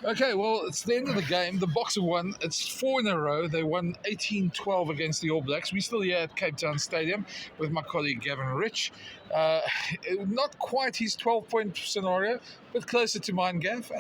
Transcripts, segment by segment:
Okay, well, it's the end of the game. The Boks have won. It's 4 in a row. They won 18-12 against the All Blacks. We're still here at Cape Town Stadium with my colleague Gavin Rich. Not quite his 12-point scenario, but closer to mine, Gav.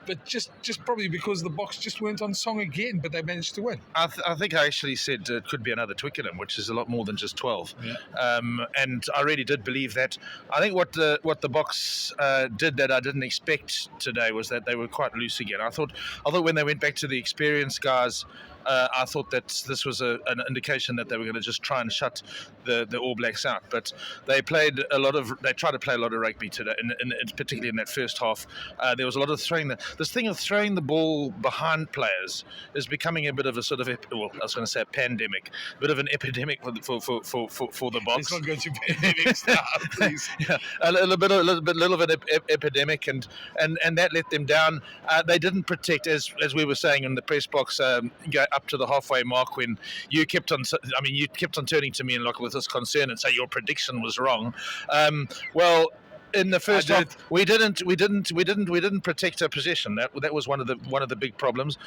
But just probably because the Boks just weren't on song again, but they managed to win. I think I actually said it could be another Twickenham, which is a lot more than just 12. Yeah. And I really did believe that. I think what the Boks did that I didn't expect today was that they were quite loose again. I thought when they went back to the experienced guys, I thought that this was an indication that they were going to just try and shut the All Blacks out. But they tried to play a lot of rugby today, and particularly in that first half. There was a lot of throwing. This thing of throwing the ball behind players is becoming a bit of a sort of, I was going to say a pandemic, a bit of an epidemic for the Boks. Let's not go to pandemics now, please. Yeah, a little bit of an epidemic, and that let them down. They didn't protect, as we were saying in the press box, go up to the halfway mark when you kept on turning to me and with this concern and say your prediction was wrong. Well, in the first half, we didn't protect our possession. That was one of the big problems.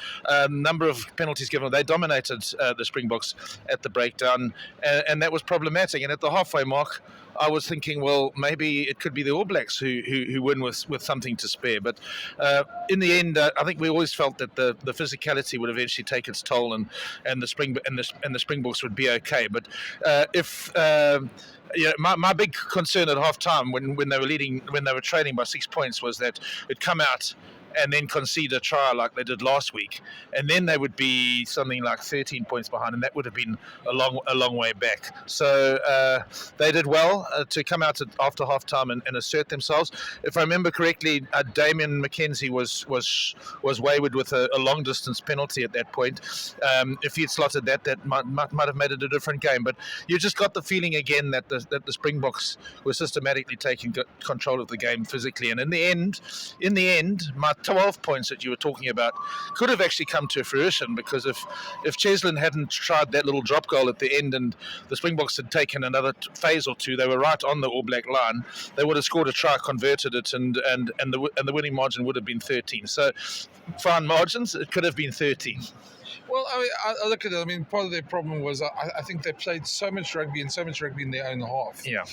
Number of penalties given. They dominated the Springboks at the breakdown, and that was problematic. And at the halfway mark, I was thinking, well, maybe it could be the All Blacks who win with something to spare. But in the end, I think we always felt that the physicality would eventually take its toll, and the Springboks would be okay. But my big concern at half time when they were trailing by 6 points was that it'd come out and then concede a try like they did last week, and then they would be something like 13 points behind, and that would have been a long way back. So they did well to come out after half time and assert themselves. If I remember correctly, Damien McKenzie was wayward with a long distance penalty at that point. If he'd slotted that might have made it a different game. But you just got the feeling again that the Springboks were systematically taking control of the game physically, and in the end, my 12 points that you were talking about could have actually come to fruition, because if Cheslin hadn't tried that little drop goal at the end and the Springboks had taken another phase or two, they were right on the All Black line. They would have scored a try, converted it, and the winning margin would have been 13. So fine margins, it could have been 13. Well, I look at it. I mean, part of their problem was I think they played so much rugby in their own half. Yeah.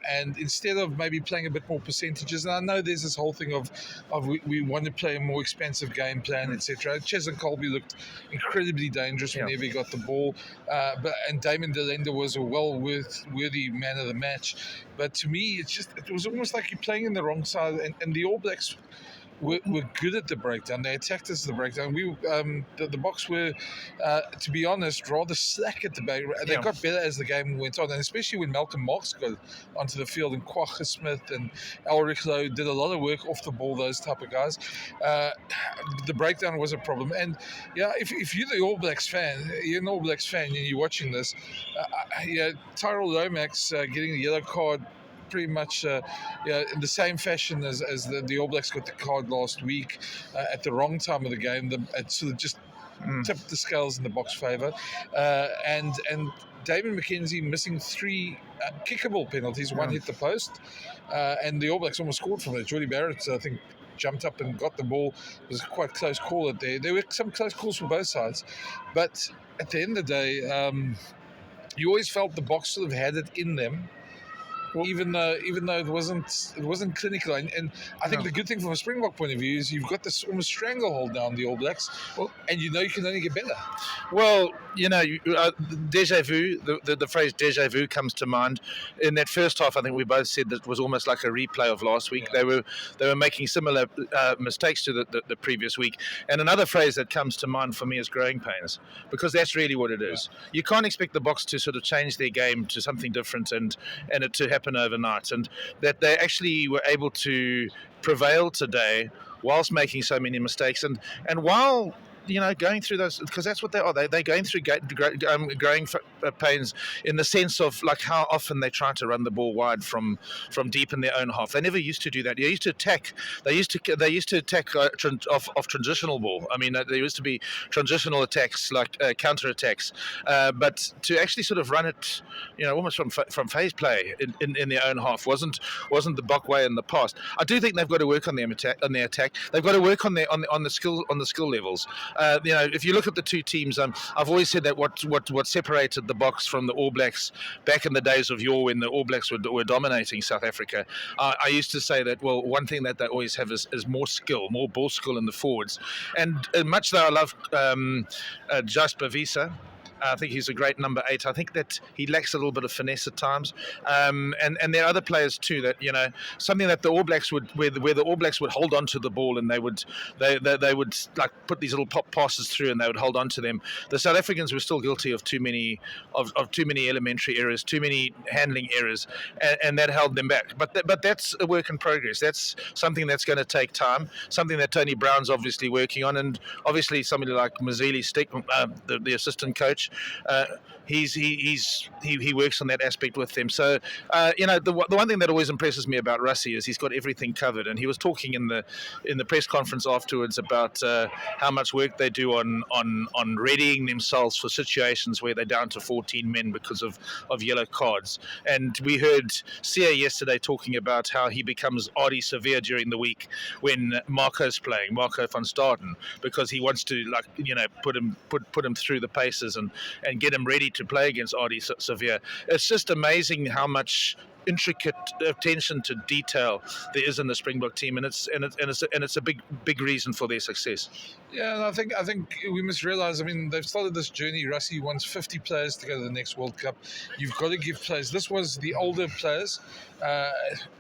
And instead of maybe playing a bit more percentages, and I know there's this whole thing of we want to play a more expansive game plan, etc. Cheslin Colby looked incredibly dangerous whenever he got the ball, and Damon Delenda was a worthy man of the match. But to me, it was almost like you're playing in the wrong side, and the All Blacks were good at the breakdown. They attacked us at the breakdown. The Boks were, to be honest, rather slack at the back. They got better as the game went on, and especially when Malcolm Marx got onto the field, and Kwagga Smith and Elric Lowe did a lot of work off the ball, those type of guys. The breakdown was a problem. And if you're the All Blacks fan, you're an All Blacks fan and you're watching this, Tyrell Lomax getting the yellow card pretty much in the same fashion as the All Blacks got the card last week at the wrong time of the game. It sort of just tipped the scales in the Boks' favour. And Damon McKenzie missing 3 kickable penalties. One hit the post, and the All Blacks almost scored from it. Jordy Barrett, I think, jumped up and got the ball. It was a quite close call at there. There were some close calls from both sides. But at the end of the day, you always felt the Boks sort of had it in them. Even though it wasn't clinical, and I think the good thing from a Springbok point of view is you've got this almost stranglehold down the All Blacks, and you can only get better. Well, déjà vu, the phrase déjà vu comes to mind. In that first half, I think we both said that it was almost like a replay of last week. They were making similar mistakes to the previous week. And another phrase that comes to mind for me is growing pains, because that's really what it is. Yeah. You can't expect the Boks to sort of change their game to something different and it to happen overnight, and that they actually were able to prevail today whilst making so many mistakes, and while going through those, because that's what they are. They're going through growing pains in the sense of like how often they try to run the ball wide from deep in their own half. They never used to do that. They used to attack. They used to attack off transitional ball. I mean, there used to be transitional attacks like counter attacks, but to actually sort of run it, almost from phase play in their own half wasn't the Bok way in the past. I do think they've got to work on their attack. They've got to work on the skill levels. If you look at the two teams, I've always said that what separated the Boks from the All Blacks back in the days of yore when the All Blacks were dominating South Africa, I used to say that, well, one thing that they always have is more skill, more ball skill in the forwards. And much though I love Jasper Wiese, I think he's a great number 8. I think that he lacks a little bit of finesse at times, and there are other players too that something that the All Blacks would where the All Blacks would hold on to the ball and they would like put these little pop passes through and they would hold on to them. The South Africans were still guilty of too many elementary errors, too many handling errors, and that held them back. But that's a work in progress. That's something that's going to take time. Something that Tony Brown's obviously working on, and obviously somebody like Mazili Stick, the assistant coach. He works on that aspect with them. So the one thing that always impresses me about Rassie is he's got everything covered. And he was talking in the press conference afterwards about how much work they do on readying themselves for situations where they're down to 14 men because of yellow cards. And we heard Sia yesterday talking about how he becomes Ardie severe during the week when Marco's playing, Marco van Staden, because he wants to put him through the paces and get him ready to play against Ardie Severe. It's just amazing how much intricate attention to detail there is in the Springbok team, and it's a big reason for their success. Yeah, and I think we must realise. I mean, they've started this journey. Rassie wants 50 players to go to the next World Cup. You've got to give players. This was the older players,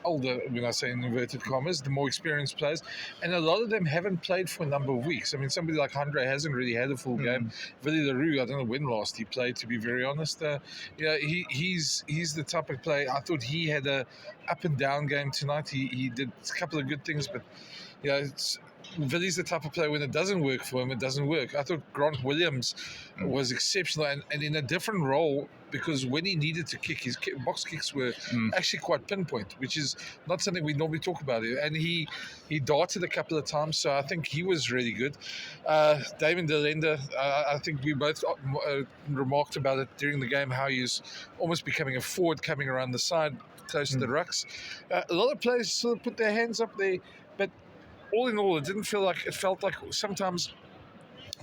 older when I say in inverted commas, the more experienced players, and a lot of them haven't played for a number of weeks. I mean, somebody like Andre hasn't really had a full game. Willie Leroux, I don't know when last he played. To be very honest, he's the type of player. I thought he had a up and down game tonight. He did a couple of good things, but Willie's the type of player, when it doesn't work for him, it doesn't work. I thought Grant Williams was exceptional and in a different role, because when he needed to kick, his box kicks were actually quite pinpoint, which is not something we normally talk about. And he darted a couple of times, so I think he was really good. David Delenda, I think we both remarked about it during the game, how he's almost becoming a forward coming around the side, close to the rucks. A lot of players sort of put their hands up there, but all in all, it felt like sometimes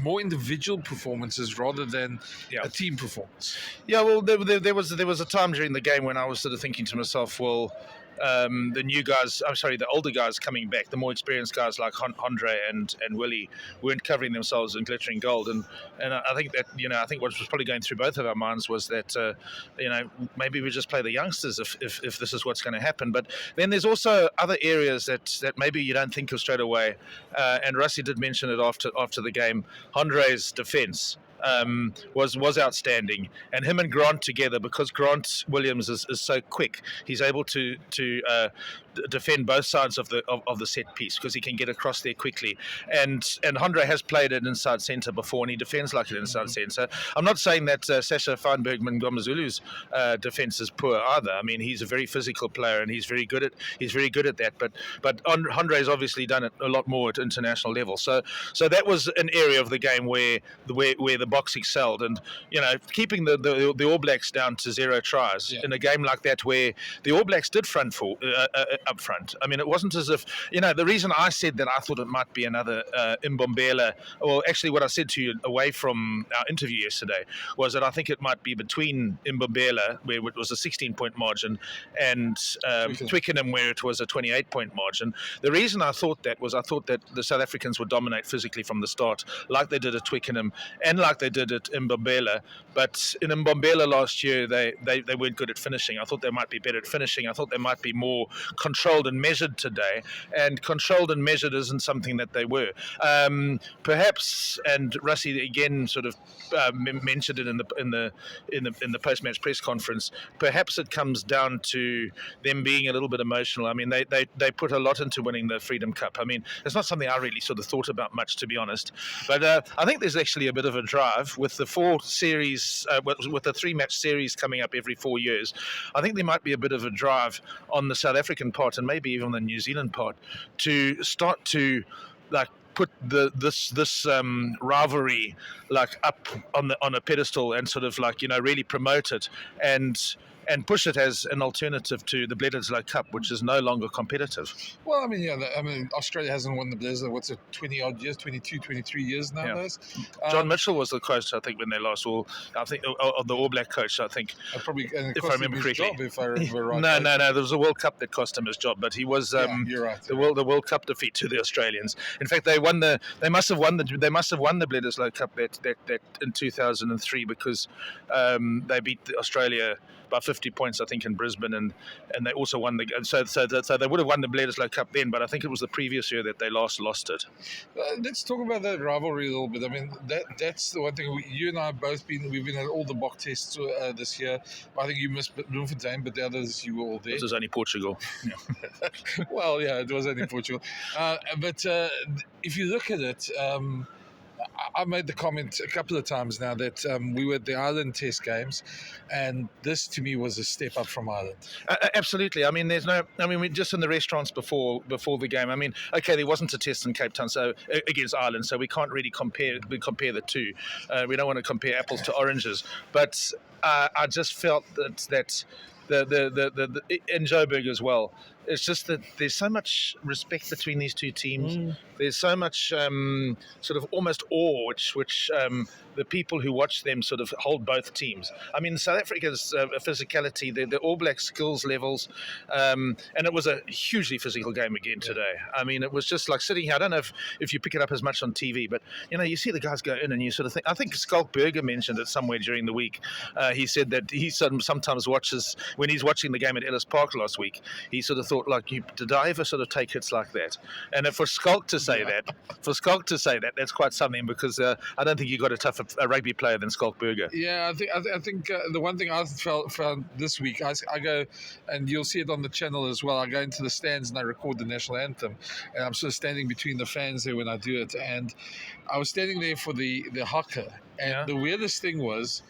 more individual performances rather than a team performance. Yeah, well, there was a time during the game when I was sort of thinking to myself, well, the older guys coming back, the more experienced guys like Andre and Willie weren't covering themselves in glittering gold, and I think that I think what was probably going through both of our minds was that maybe we just play the youngsters if this is what's going to happen. But then there's also other areas that maybe you don't think of straight away, and Rassie did mention it after the game. Andre's defence was outstanding, and him and Grant together, because Grant Williams is so quick, he's able to defend both sides of the set piece because he can get across there quickly. And Andre has played at inside centre before, and he defends like an inside centre. I'm not saying that Sasha Feinbergman Gomazulu's defence is poor either. I mean, he's a very physical player and he's very good at that. But Andre's obviously done it a lot more at international level. So that was an area of the game where the Boks excelled, and keeping the All Blacks down to 0 tries in a game like that where the All Blacks did front up front. I mean, it wasn't as if the reason I said that I thought it might be another Mbombela, or actually what I said to you away from our interview yesterday was that I think it might be between Mbombela, where it was a 16-point margin, and Twickenham, where it was a 28-point margin. The reason I thought that was I thought that the South Africans would dominate physically from the start, like they did at Twickenham and like they did at Mbombela. But in Mbombela last year, they weren't good at finishing. I thought they might be better at finishing. I thought they might be more controlled and measured today, and controlled and measured isn't something that they were. Perhaps, and Rassie again sort of mentioned it in the post-match press conference. Perhaps it comes down to them being a little bit emotional. I mean, they put a lot into winning the Freedom Cup. I mean, it's not something I really sort of thought about much, to be honest. But I think there's actually a bit of a drive drive with the 4 series, with the 3-match series coming up every 4 years. I think there might be a bit of a drive on the South African part and maybe even the New Zealand part to start to like put this rivalry like up on a pedestal and sort of like really promote it and push it as an alternative to the Bledisloe Cup, which is no longer competitive. Well, I mean, Australia hasn't won the Bledisloe, what's it, 20-odd years, 22, 23 years now? Yeah. John Mitchell was the coach, I think, when they lost all, I think, or the All Black coach, I think, probably, if I remember correctly. Job, if I remember right. No, there was a World Cup that cost him his job, but he was you're right. the World Cup defeat to the Australians. In fact, they must have won the Bledisloe Cup that in 2003 because they beat Australia by 50 points, I think, in Brisbane, and they also won so they would have won the Bledisloe Cup then, but I think it was the previous year that they last lost it. Let's talk about that rivalry a little bit. I mean, that's the one thing. You and I have both we've been at all the Boks tests this year. I think you missed Bloemfontein, but the others you were all there. This was only Portugal. Well, yeah, it was only Portugal. But if you look at it, I made the comment a couple of times now that we were at the Ireland Test games, and this to me was a step up from Ireland. Absolutely. I mean, we just in the restaurants before the game. I mean, okay, there wasn't a test in Cape Town, so against Ireland, so we can't really compare the two. We don't want to compare apples to oranges, but I just felt that the in Joburg as well. It's just that there's so much respect between these two teams. There's so much sort of almost awe, which the people who watch them sort of hold both teams. I mean, South Africa's physicality, the All Black skills levels, and it was a hugely physical game again today. I mean, it was just like sitting here. I don't know if you pick it up as much on TV, but you see the guys go in and you sort of think. I think Skalk Burger mentioned it somewhere during the week. He said that he sometimes watches when he's watching the game at Ellis Park last week. He sort of thought, like, did I ever sort of take hits like that? And for Skalk to say that, that's quite something, because I don't think you got a tougher rugby player than Skalk Burger. Yeah, I think the one thing I found this week, I go, and you'll see it on the channel as well, I go into the stands and I record the national anthem, and I'm sort of standing between the fans there when I do it, and I was standing there for the haka, and the weirdest thing was,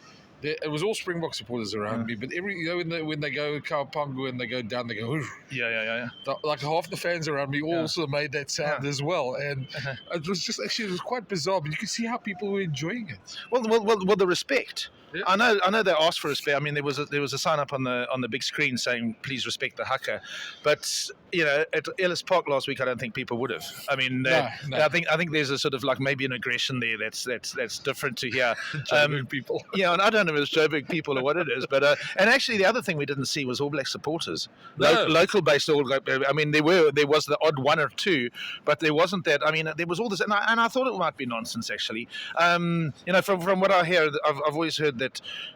it was all Springbok supporters around me, but when they go Kaupangu and they go down, they go, yeah. Like half the fans around me also made that sound as well, and it was quite bizarre, but you could see how people were enjoying it. Well, the respect. Yeah. I know they asked for respect. I mean, there was a sign up on the big screen saying please respect the haka, but at Ellis Park last week, I don't think people would have. I mean, no. I think there's a sort of like maybe an aggression there that's different to here. Joburg people. Yeah, and I don't know if it's Joburg people or what it is, but and actually the other thing we didn't see was All Black supporters, local based All Black. I mean, there was the odd one or two, but there wasn't that. I mean, there was all this, and I thought it might be nonsense actually. From what I hear, I've always heard that.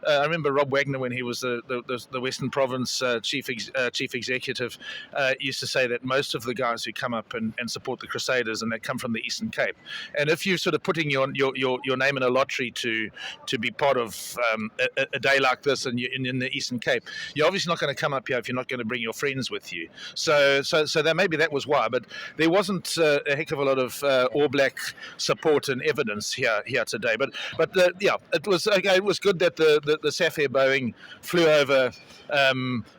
I remember Rob Wagner, when he was the Western Province chief executive, used to say that most of the guys who come up and support the Crusaders, and they come from the Eastern Cape, and if you're sort of putting your name in a lottery to be part of a day like this, and you're in the Eastern Cape, you're obviously not going to come up here if you're not going to bring your friends with you. So that maybe that was why, but there wasn't a heck of a lot of All Black support and evidence here today. But it was okay. It was good that the Sapphire Boeing flew over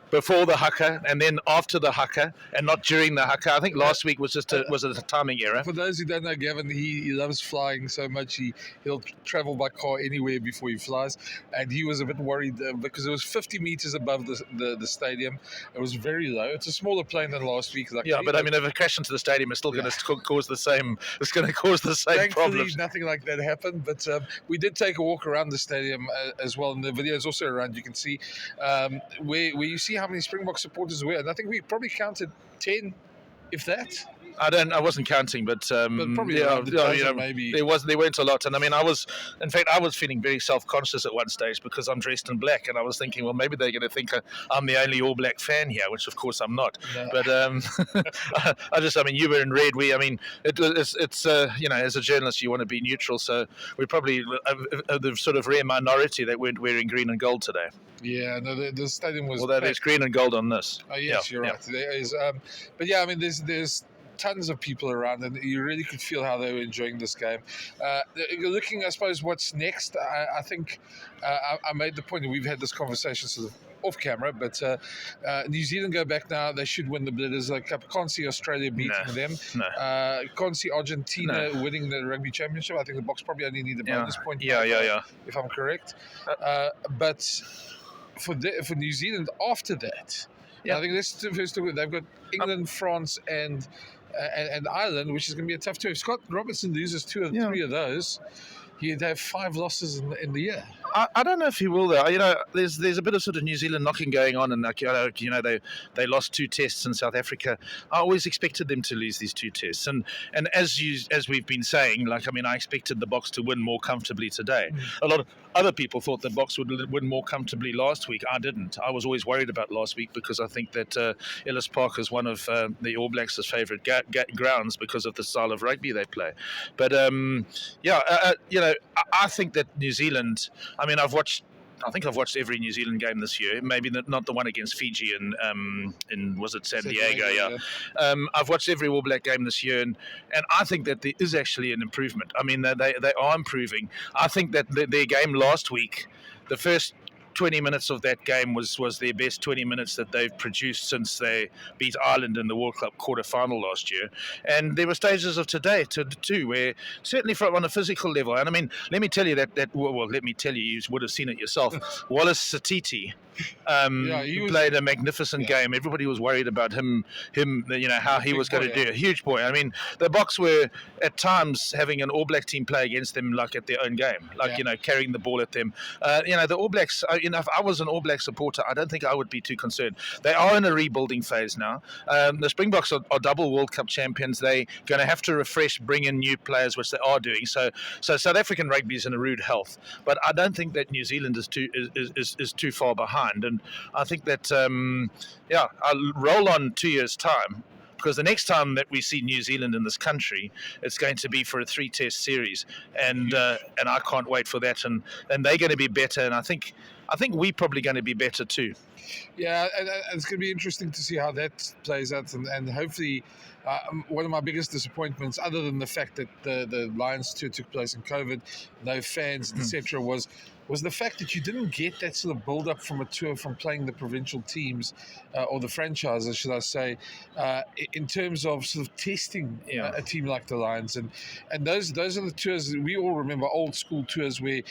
before the haka and then after the haka, and not during the haka. I think last week was just a timing error. For those who don't know Gavin, he loves flying so much he'll travel by car anywhere before he flies, and he was a bit worried because it was 50 meters above the stadium. It was very low. It's a smaller plane than last week. But I mean, if it crashed into the stadium, it's still going to cause the same. It's going to cause the same Thankfully, problems. Nothing like that happened, but we did take a walk around the stadium as well, and the video is also around. You can see where you see how many Springbok supporters were, and I think we probably counted 10, if that. I wasn't counting, but probably maybe there weren't a lot. And I mean, I was feeling very self-conscious at one stage because I'm dressed in black, and I was thinking, well, maybe they're going to think I'm the only All Black fan here, which of course I'm not. No. But you were in red. It's as a journalist, you want to be neutral, so we're probably the sort of rare minority that weren't wearing green and gold today. Yeah, no, the stadium was. Although there's green and gold on this. Oh yes, you're right. There is, but yeah, I mean, there's tons of people around, and you really could feel how they were enjoying this game. Looking, I suppose, what's next, I think I made the point that we've had this conversation sort of off camera, but New Zealand go back now. They should win the Bledisloe Cup. Can't see Australia beating them. Can't see Argentina winning the Rugby Championship. I think the Boks probably only need a bonus point. If I'm correct. But for New Zealand after that, I think this first of all, they've got England, France, and Ireland, which is going to be a tough two. If Scott Robertson loses 2 or 3 of those, he'd have 5 losses in the year. I don't know if he will though. There's a bit of sort of New Zealand knocking going on, and they lost 2 tests in South Africa. I always expected them to lose these 2 tests, and as we've been saying, I expected the Boks to win more comfortably today. A lot of other people thought the Boks would win more comfortably last week. I didn't. I was always worried about last week because I think that Ellis Park is one of the All Blacks' favourite grounds because of the style of rugby they play. But I think that New Zealand. I think I've watched every New Zealand game this year. Maybe not the one against Fiji in was it San Diego? Yeah. I've watched every All Black game this year, and I think that there is actually an improvement. I mean, they are improving. I think that their game last week, the first 20 minutes of that game was their best 20 minutes that they've produced since they beat Ireland in the World Cup quarter-final last year. And there were stages of today too where certainly on a physical level, and I mean, let me tell you let me tell you, you would have seen it yourself. Wallace Satiti played a magnificent game. Everybody was worried about him, how he was going to do. A huge boy. I mean, the Boks were at times having an All Black team play against them like at their own game, carrying the ball at them. The All Blacks, if I was an All Black supporter, I don't think I would be too concerned. They are in a rebuilding phase now. The Springboks are double World Cup champions. They're going to have to refresh, bring in new players, which they are doing. So South African rugby is in a rude health. But I don't think that New Zealand is too far behind. And I think that, I'll roll on 2 years' time, because the next time that we see New Zealand in this country, it's going to be for a 3-test series, and I can't wait for that. And they're going to be better, and I think we're probably going to be better too. Yeah, and it's going to be interesting to see how that plays out, and hopefully. One of my biggest disappointments, other than the fact that the Lions tour took place in COVID, no fans, etc., was the fact that you didn't get that sort of build-up from a tour from playing the provincial teams or the franchises, should I say, in terms of sort of testing a team like the Lions. And those are the tours that we all remember, old school tours where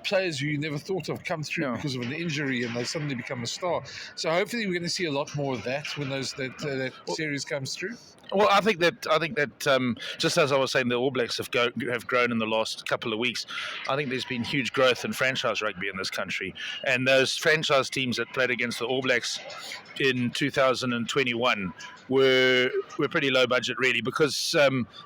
players who you never thought of come through because of an injury and they suddenly become a star. So hopefully we're going to see a lot more of that when that series comes through. Well, I think that just as I was saying, the All Blacks have grown in the last couple of weeks. I think there's been huge growth in franchise rugby in this country, and those franchise teams that played against the All Blacks in 2021 were pretty low budget, really, because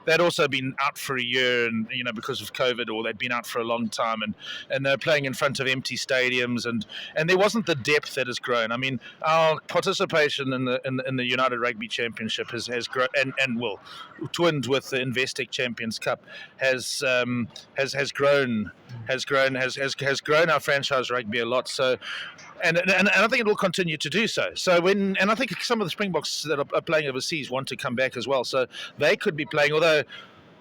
they'd also been out for a year, and because of COVID, or they'd been out for a long time, and they're playing in front of empty stadiums, and there wasn't the depth that has grown. I mean, our participation in the United Rugby Championship has grown, and twinned with the Investec Champions Cup has grown our franchise rugby a lot. So. And I think it will continue to do so. And I think some of the Springboks that are playing overseas want to come back as well. So they could be playing, although.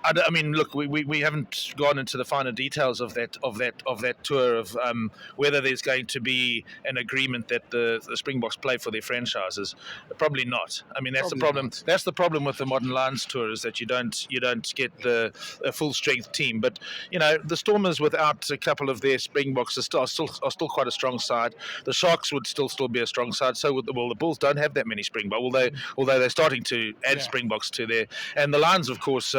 I mean, look, we haven't gone into the finer details of that tour of whether there's going to be an agreement that the Springboks play for their franchises. Probably not. I mean, that's the problem. That's the problem with the Modern Lions tour, is that you don't get a full strength team. But the Stormers, without a couple of their Springboks, are still quite a strong side. The Sharks would still be a strong side. So the Bulls don't have that many Springboks, although they're starting to add Springboks to there. And the Lions, of course.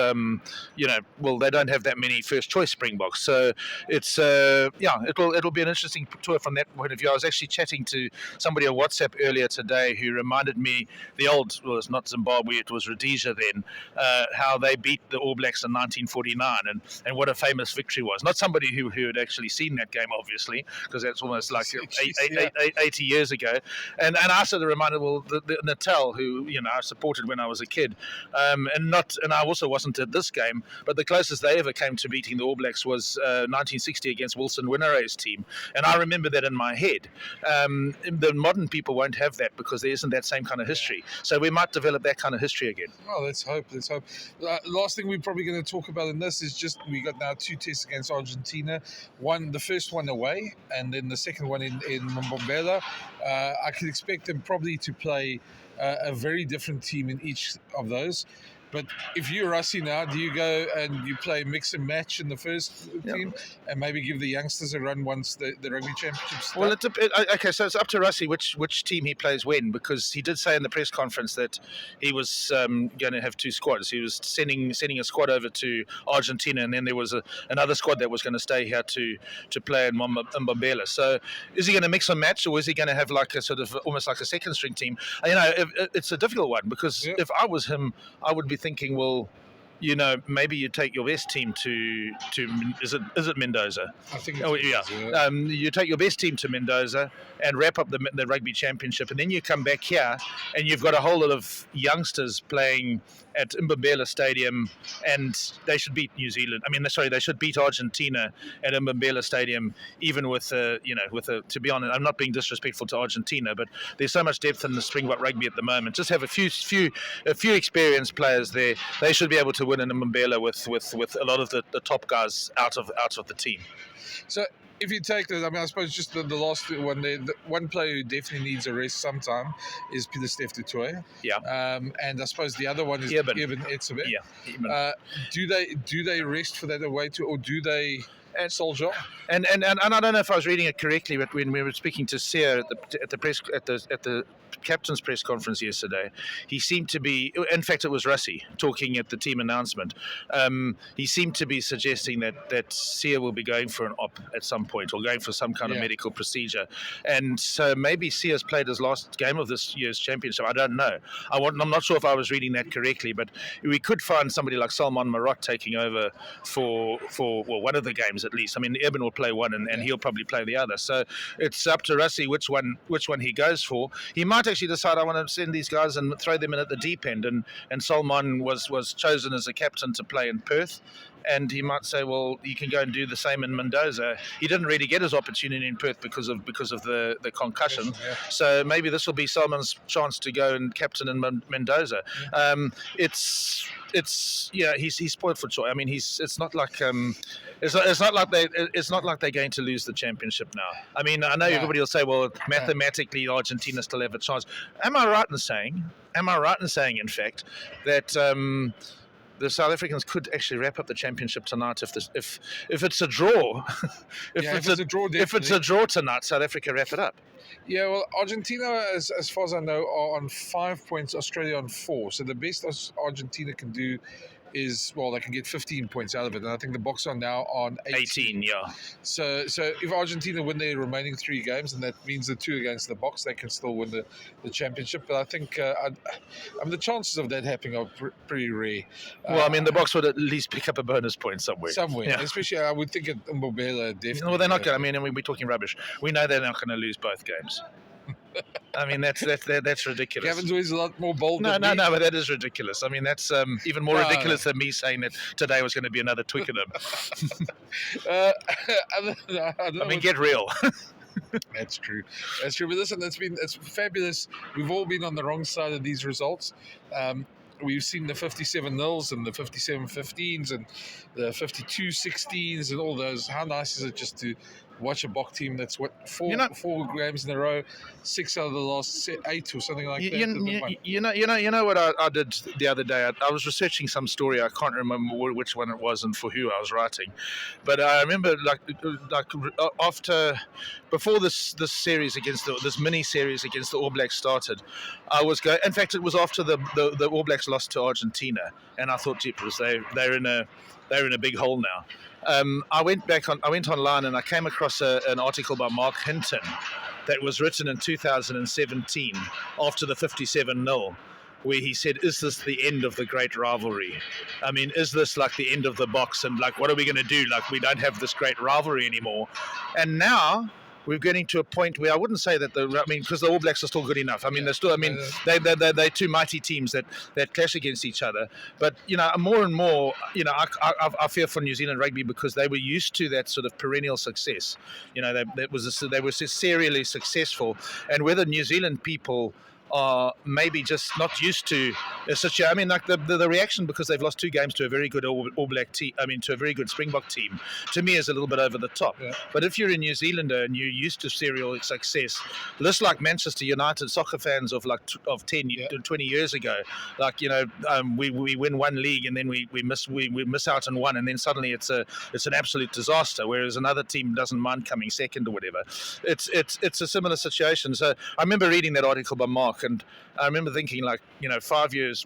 They don't have that many first choice Springboks, so it's it'll be an interesting tour from that point of view. I was actually chatting to somebody on WhatsApp earlier today who reminded me it's not Zimbabwe, it was Rhodesia then, how they beat the All Blacks in 1949 and what a famous victory was. Not somebody who had actually seen that game, obviously, because that's almost like 80 years ago. And I sort of reminded, the Natal, who I supported when I was a kid, and I also wasn't at this game, but the closest they ever came to beating the All Blacks was 1960 against Wilson Winaray's team. And I remember that in my head. The modern people won't have that because there isn't that same kind of history. So we might develop that kind of history again. Well, let's hope. Last thing we're probably going to talk about in this is just we got now 2 tests against Argentina. The first one away, and then the second one in Mbombela. I could expect them probably to play a very different team in each of those. But if you're Rassie now, do you go and you play mix and match in the first team and maybe give the youngsters a run once the Rugby Championship starts? Well, okay, so it's up to Rassie which team he plays when, because he did say in the press conference that he was going to have 2 squads. He was sending a squad over to Argentina, and then there was another squad that was going to stay here to play in Mbombela. So is he going to mix and match, or is he going to have like a sort of almost like a second string team? It's a difficult one, because if I was him, I would be thinking, well, maybe you take your best team to is it Mendoza? I think it's Mendoza. You take your best team to Mendoza and wrap up the Rugby Championship, and then you come back here and you've got a whole lot of youngsters playing at Mbombela Stadium, and they should beat New Zealand. They should beat Argentina at Mbombela Stadium, even with to be honest, I'm not being disrespectful to Argentina, but there's so much depth in the Springbok rugby at the moment. Just have a few experienced players there. They should be able to win in Mbombela with a lot of the top guys out of the team. So if you take that, I suppose just the last one there, the one player who definitely needs a rest sometime is Pieter-Steph du Toit. Yeah. And I suppose the other one is Eben Etzebeth. Yeah. Do they rest for that away to, or do they soldier? And I don't know if I was reading it correctly, but when we were speaking to Sear at the captain's press conference yesterday, he seemed to be, in fact it was Rassie talking at the team announcement, he seemed to be suggesting that Sear will be going for an op at some point, or going for some kind of medical procedure, and so maybe Sear's played his last game of this year's championship. I don't know. I'm not sure if I was reading that correctly, but we could find somebody like Salman Marot taking over for one of the games at least. Eben will play one, and he'll probably play the other. So it's up to Rassie which one he goes for. He might actually decide, I want to send these guys and throw them in at the deep end, and Salman was chosen as a captain to play in Perth, and he might say, well, you can go and do the same in Mendoza. He didn't really get his opportunity in Perth because of the concussion. So maybe this will be Salman's chance to go and captain in Mendoza. He's spoiled for choice. It's not like they're going to lose the championship now. I know everybody will say, well, mathematically Argentina still have a chance. Am I right in saying, in fact, that the South Africans could actually wrap up the championship tonight if it's a draw? If it's a draw tonight, South Africa wrap it up. Yeah, well, Argentina, as far as I know, are on 5 points, Australia on 4. So the best Argentina can do is, well, they can get 15 points out of it. And I think the Boks are now on 18. Yeah. So if Argentina win their remaining 3 games, and that means the 2 against the Boks, they can still win the championship. But I think the chances of that happening are pretty rare. Well, the Boks would at least pick up a bonus point somewhere. Yeah. Especially, I would think at Mbombela, definitely. Well, they're not going to. We're talking rubbish. We know they're not going to lose both games. That's ridiculous. Gavin's always a lot more bold than me. No, but that is ridiculous. That's even more ridiculous than me saying that today was going to be another Twickenham. Get real. That's true. But listen, it's fabulous. We've all been on the wrong side of these results. We've seen the 57-0s and the 57-15s and the 52-16s and all those. How nice is it just to watch a Bok team that's four games in a row, 6 out of the last 8 or something like that. You know what I did the other day? I was researching some story. I can't remember which one it was and for who I was writing, but I remember before this series this mini series against the All Blacks started, I was going. In fact, it was after the All Blacks lost to Argentina, and I thought, jeepers, they're in a big hole now. I went online and I came across an article by Mark Hinton that was written in 2017 after the 57-0, where he said, is this the end of the great rivalry? Is this like the end of the Boks, and like, what are we going to do? Like, we don't have this great rivalry anymore. And now we're getting to a point where I wouldn't say that because the All Blacks are still good enough. I mean, they're still. I mean, they're two mighty teams that clash against each other. But more and more, I fear for New Zealand rugby because they were used to that sort of perennial success. They were serially successful, and whether New Zealand people are maybe just not used to such a, I mean, like the reaction because they've lost 2 games to a very good All Black team, to a very good Springbok team, to me is a little bit over the top. Yeah. But if you're a New Zealander and you're used to serial success, just like Manchester United soccer fans of 10, 20 years ago, we win one league and then we miss out on one, and then suddenly it's an absolute disaster, whereas another team doesn't mind coming second or whatever. It's a similar situation. So I remember reading that article by Mark, and I remember thinking 7 years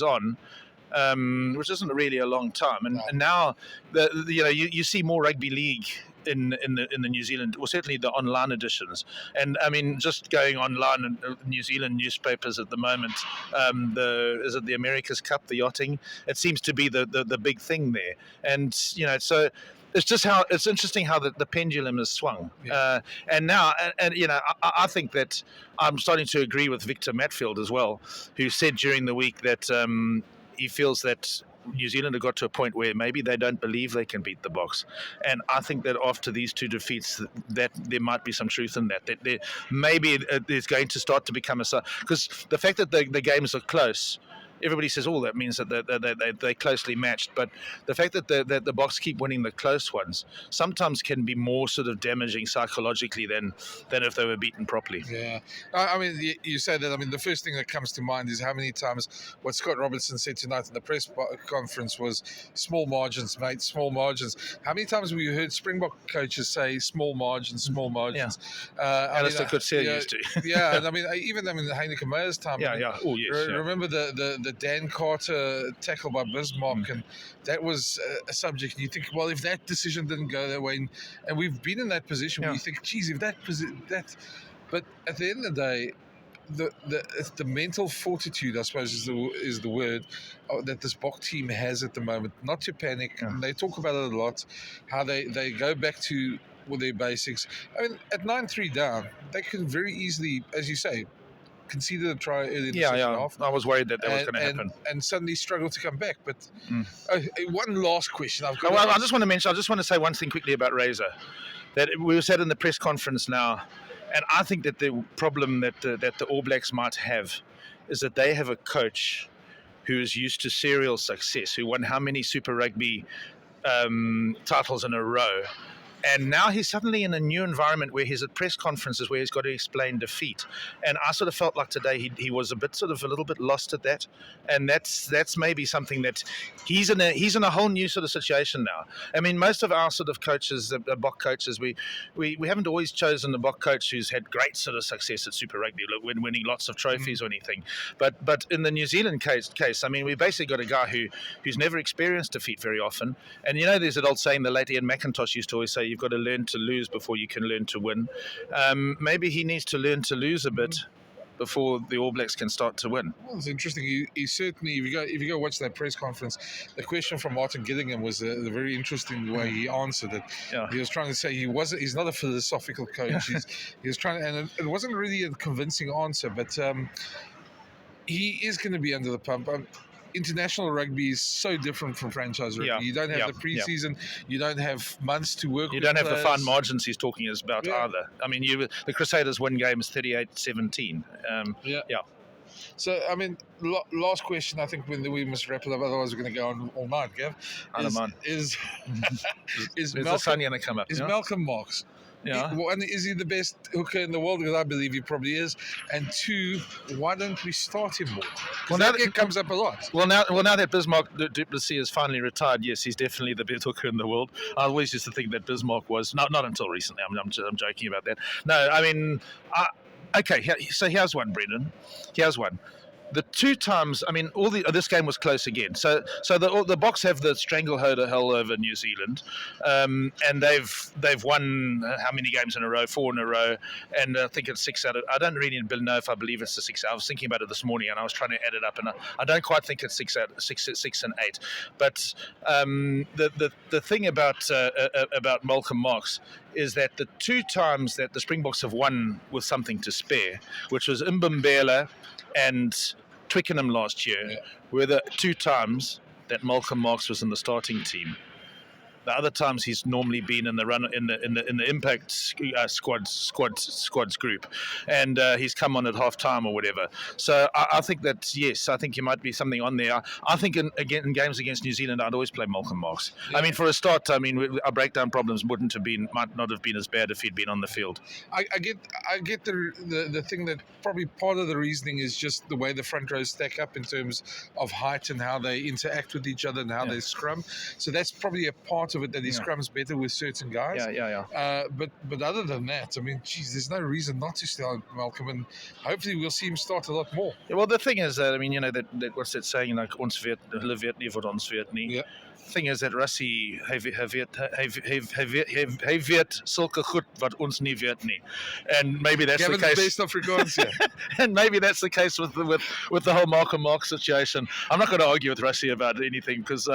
on, which isn't really a long time, and now you see more rugby league in the New Zealand, or certainly the online editions, and I mean just going online in New Zealand newspapers at the moment, is it the America's Cup, the yachting? It seems to be the big thing there, and so. It's just it's interesting how the pendulum has swung. Yeah. And now, I think that I'm starting to agree with Victor Matfield as well, who said during the week that he feels that New Zealand have got to a point where maybe they don't believe they can beat the Boks. And I think that after these 2 defeats, that there might be some truth in that. That maybe there's going to start to become because the fact that the games are close, everybody says, that means that they're closely matched. But the fact that the Boks keep winning the close ones sometimes can be more sort of damaging psychologically than if they were beaten properly. Yeah. I mean, you say that. I mean, the first thing that comes to mind is how many times what Scott Robertson said tonight in the press conference was small margins, mate, small margins. How many times have we heard Springbok coaches say small margins, small margins? Yeah. Alistair Coetzee used to. Yeah, and I mean, even Heineke Meyer's time. Yeah. Oh, yes. Remember the Dan Carter tackle by Bismarck, and that was a subject. You think, well, if that decision didn't go that way, and we've been in that position where you think, geez, if that, but at the end of the day, the mental fortitude, I suppose, is the word that this Bok team has at the moment. Not to panic. Yeah. And they talk about it a lot. How they go back to their basics. I mean, at 9-3 down, they could very easily, as you say, conceded a try early in the second half. I was worried that was going to happen. And suddenly struggled to come back. But one last question I've got. I just want to say one thing quickly about Razor. That we were said in the press conference now, and I think that the problem that the All Blacks might have is that they have a coach who is used to serial success, who won how many Super Rugby titles in a row. And now he's suddenly in a new environment where he's at press conferences where he's got to explain defeat. And I sort of felt like today he was a little bit lost at that. And that's maybe something that he's in a whole new sort of situation now. I mean, most of our sort of coaches, Bok coaches, we haven't always chosen a Bok coach who's had great sort of success at Super Rugby, when winning lots of trophies or anything. But in the New Zealand case, I mean, we basically got a guy who's never experienced defeat very often. And there's an old saying the late Ian McIntosh used to always say, you've got to learn to lose before you can learn to win. Maybe he needs to learn to lose a bit before the All Blacks can start to win. Well, it's interesting. He certainly, if you go watch that press conference, the question from Martin Gillingham was a very interesting way he answered it. Yeah. He was trying to say he's not a philosophical coach. He was trying, and it wasn't really a convincing answer, but he is going to be under the pump. International rugby is so different from franchise rugby. Yeah. You don't have the preseason. Yeah. You don't have months to work with. You don't have the fine margins he's talking about either. I mean, the Crusaders win games 38-17. So, I mean, last question. I think we must wrap it up. Otherwise, we're going to go on all night, Gav. Is the sun going to come up? Is Malcolm Marx? Yeah. One, is he the best hooker in the world? Because I believe he probably is. And 2, why don't we start him more? Because that comes up a lot. Well, now that Bismarck du Plessis is finally retired, yes, he's definitely the best hooker in the world. I always used to think that Bismarck was not until recently. I'm joking about that. No, I mean, okay. So here's one, Brendan. Here's one. the two times, I mean, this game was close again. So the Boks have the stranglehold hell over New Zealand, and they've won how many games in a row? 4 in a row, and I think it's 6 out of. I don't really know if I believe it's the 6. I was thinking about it this morning, and I was trying to add it up, and I don't quite think it's 6 and 8. But the thing about Malcolm Marx is that the two times that the Springboks have won with something to spare, which was Mbombela and Twickenham last year, were the two times that Malcolm Marx was in the starting team. The other times he's normally been in the run in the impact squads group, and he's come on at half time or whatever. So I think that yes, I think there might be something on there. I think in games against New Zealand, I'd always play Malcolm Marx. Yeah. I mean, for a start, I mean, our breakdown problems might not have been as bad if he'd been on the field. I get the thing that probably part of the reasoning is just the way the front rows stack up in terms of height and how they interact with each other and how they scrum. So that's probably a part of it, that he scrums better with certain guys. But other than that, I mean, geez, there's no reason not to start Malcolm, and hopefully we'll see him start a lot more. Yeah, well, the thing is that, I mean, you know, that what's that saying, like, ons weet, hulle weet nie wat ons weet nie. Yeah. Thing is that Rassie, hy weet sulke goed wat ons nie weet nie, and maybe that's Gavin's the case. Based off Afrikaans, yeah. And maybe that's the case with the whole Malcolm Marx situation. I'm not going to argue with Rassie about anything, because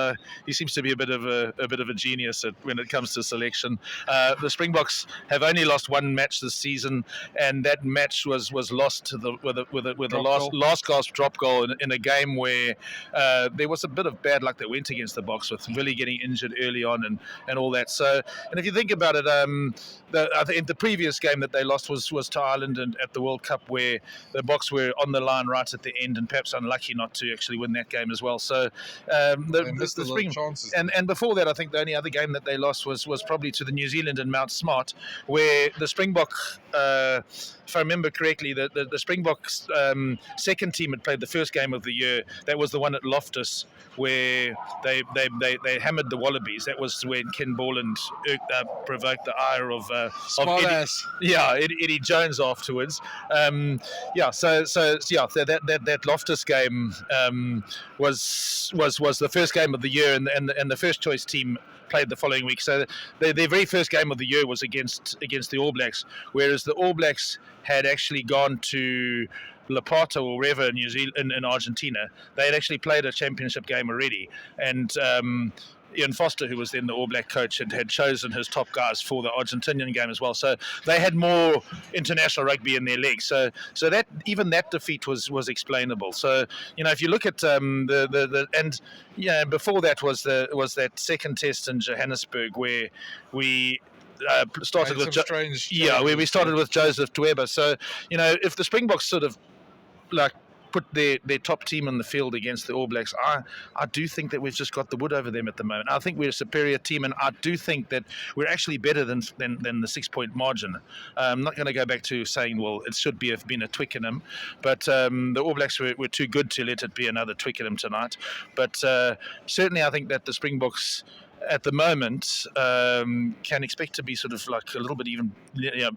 he seems to be a bit of a genius when it comes to selection. The Springboks have only lost one match this season, and that match was lost with the last gasp drop goal in a game where there was a bit of bad luck that went against the Boks, with really getting injured early on and all that. So, and if you think about it, I think the previous game that they lost was to Ireland and at the World Cup, where the Boks were on the line right at the end and perhaps unlucky not to actually win that game as well. So the Spring chances. And before that, I think the only other game that they lost was probably to the New Zealand and Mount Smart, where the Springbok, if I remember correctly, the Springboks second team had played the first game of the year. That was the one at Loftus, where they hammered the Wallabies. That was when Ken Borland provoked the ire of Eddie Jones afterwards. That Loftus game was the first game of the year, and the first choice team played the following week. So their very first game of the year was against the All Blacks, whereas the All Blacks had actually gone to La Plata or wherever in New Zealand, in Argentina. They had actually played a championship game already, and Ian Foster, who was then the All Black coach, had chosen his top guys for the Argentinian game as well. So they had more international rugby in their legs. So that even that defeat was explainable. So, you know, if you look at before that was that second test in Johannesburg, where we started with where we started with Joseph Tueba. So, you know, if the Springboks sort of like put their top team in the field against the All Blacks, I do think that we've just got the wood over them at the moment. I think we're a superior team, and I do think that we're actually better than the 6-point margin. I'm not going to go back to saying, well, it should have been a Twickenham, but the All Blacks were too good to let it be another Twickenham tonight. But certainly I think that the Springboks at the moment can expect to be sort of like a little bit even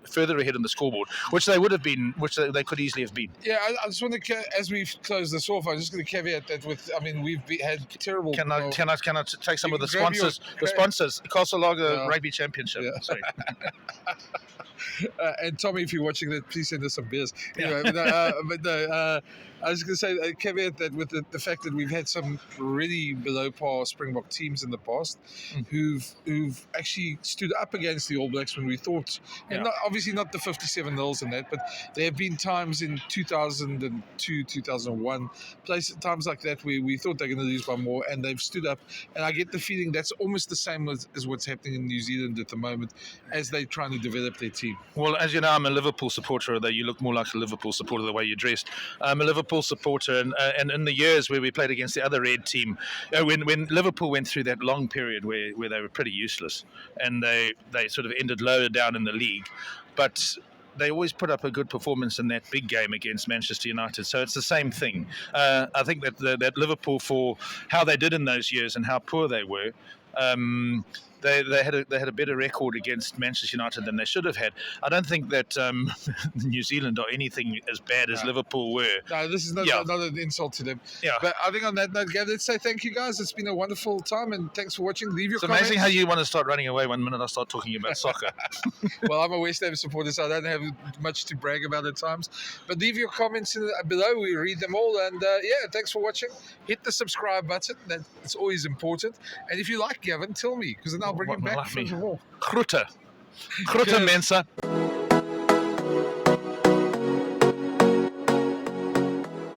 further ahead on the scoreboard, which they would have been, which they could easily have been. Yeah, I just want to, as we've closed this off, I'm just going to caveat that with, I mean, we've had terrible. Can I take some of the sponsors? The sponsors, Castle Lager Rugby Championship. Yeah. Sorry. And Tommy, if you're watching that, please send us some beers. Anyway, I was going to say a caveat that with the fact that we've had some really below par Springbok teams in the past who've actually stood up against the All Blacks when we thought, and obviously not the 57 nils and that, but there have been times in 2002, 2001, times like that where we thought they're going to lose by more, and they've stood up. And I get the feeling that's almost the same as what's happening in New Zealand at the moment as they're trying to develop their team. Well, as you know, I'm a Liverpool supporter, although you look more like a Liverpool supporter the way you're dressed. I'm a Liverpool supporter, and in the years where we played against the other red team, when Liverpool went through that long period where they were pretty useless, and they sort of ended lower down in the league, but they always put up a good performance in that big game against Manchester United. So it's the same thing. I think that Liverpool, for how they did in those years and how poor they were, They had a better record against Manchester United than they should have had. I don't think that New Zealand are anything as bad as Liverpool were. No, this is not an insult to them. Yeah. But I think on that note, Gav, let's say thank you guys. It's been a wonderful time, and thanks for watching. Leave your comments. It's amazing how you want to start running away one minute I start talking about soccer. Well, I'm a West Ham supporter, so I don't have much to brag about at times. But leave your comments below. We read them all. And thanks for watching. Hit the subscribe button. That's always important. And if you like Gavin, tell me, because then I'll bring him back. Groete Mensa.